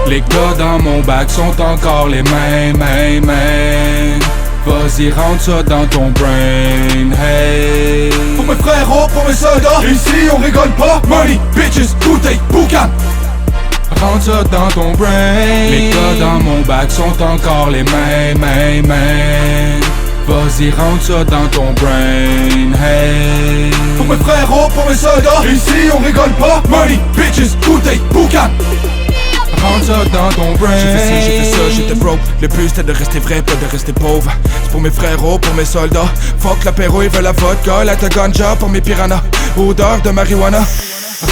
Les gars dans mon bac sont encore les mêmes, Vas-y, rentre ça dans ton brain, hey. Pour mes frérots, pour mes soldats, ici on rigole pas. Money, bitches, bouteille, boucan. Rentre ça dans ton brain. Les gars dans mon bac sont encore les mêmes, Vas-y, rentre ça dans ton brain, hey. Pour mes frérots, pour mes soldats, ici on rigole pas. Money, bitches, bouteille, boucan. Rentre ça dans ton brain. J'ai fait ci, j'ai fait ça, j'étais broke. Le but c'était de rester vrai, pas de rester pauvre. C'est pour mes frérots, pour mes soldats. Fuck l'apéro, ils veulent la vodka, la ganja pour mes piranhas. Odeur de marijuana.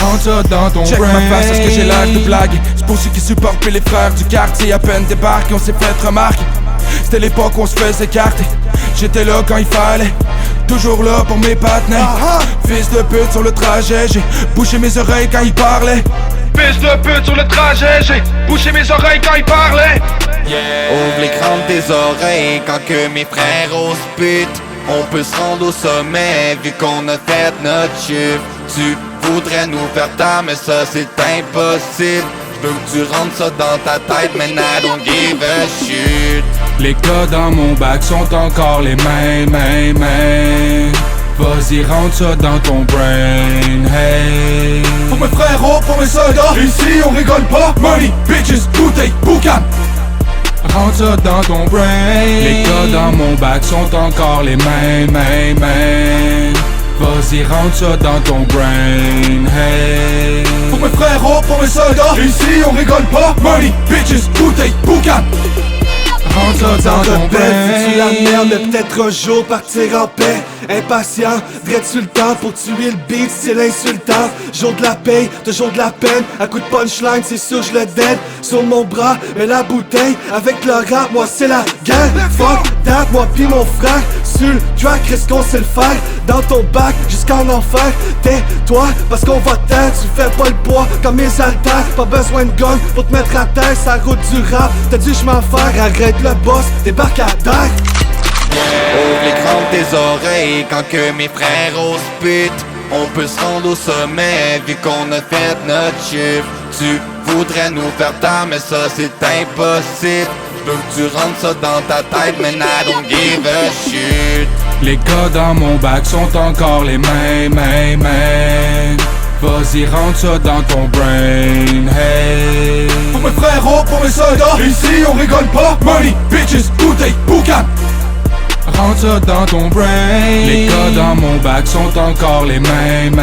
Rentre ça dans ton Check brain. ma face, est-ce que j'ai l'air de blague? C'est pour ceux qui supportent plus les frères du quartier. À peine débarqués, on s'est fait remarquer. C'était l'époque où on se faisait écarter. J'étais là quand il fallait, toujours là pour mes partenaires. Fils de pute sur le trajet, j'ai bouché mes oreilles quand il parlait. Fils de pute sur le trajet, j'ai bouché mes oreilles quand il parlait. Ouvre l'écran de tes oreilles quand que mes frérots se putent. On peut se rendre au sommet vu qu'on a fait notre chiffre. Tu voudrais nous faire taire mais ça c'est impossible. Je veux que tu rentres ça dans ta tête mais I don't give a shit. Les gars dans mon bac sont encore les mêmes, Vas-y, rentre ça dans ton brain, hey. Pour mes frérots, pour mes soldats, ici on rigole pas. Money, bitches, bouteille, boucan. Rentre ça dans ton brain. Les gars dans mon bac sont encore les mêmes, Vas-y, rentre ça dans ton brain, hey. Pour mes frérots, pour mes soldats, ici on rigole pas. Money, bitches, bouteille, boucan. Rentre ça dans ton brain. Tu la merde, mais peut-être un jour partir en paix. Impatient, drette sur le temps pour tuer le beat, c'est l'insultant. Jour de la paye, toujours de la peine. À coup de punchline, c'est sûr je le dead. Sur mon bras, mais la bouteille. Avec le rap, moi c'est la gang. Fuck that, moi pis mon frère. Sur le track, reste qu'on sait le faire. Dans ton bac, jusqu'en enfer. Tais-toi, parce qu'on va taire. Tu fais pas le poids comme mes haltères. Pas besoin de gun pour te mettre à terre. Ça route du rap, t'as dit je m'en faire. Arrête le boss, débarque à terre. Ouvre l'écran de tes oreilles quand que mes frérots se putent. On peut se rendre au sommet vu qu'on a fait notre chiffre. Tu voudrais nous faire taire mais ça c'est impossible. Je veux que tu rentres ça dans ta tête mais I don't give a shit. Les gars dans mon bac sont encore les mêmes, Vas-y, rentre ça dans ton brain, hey. Pour mes frérots, pour mes soldats, ici on rigole pas. Money, bitches, bouteille, boucan. Rentre ça dans ton brain. Les gars dans mon bac sont encore les mêmes,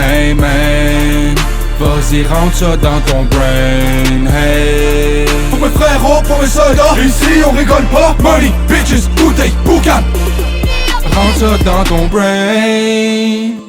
Vas-y, rentre ça dans ton brain, hey. Pour mes frérots, pour mes soldats, ici on rigole pas. Money, bitches, bouteille, boucan. Rentre ça dans ton brain.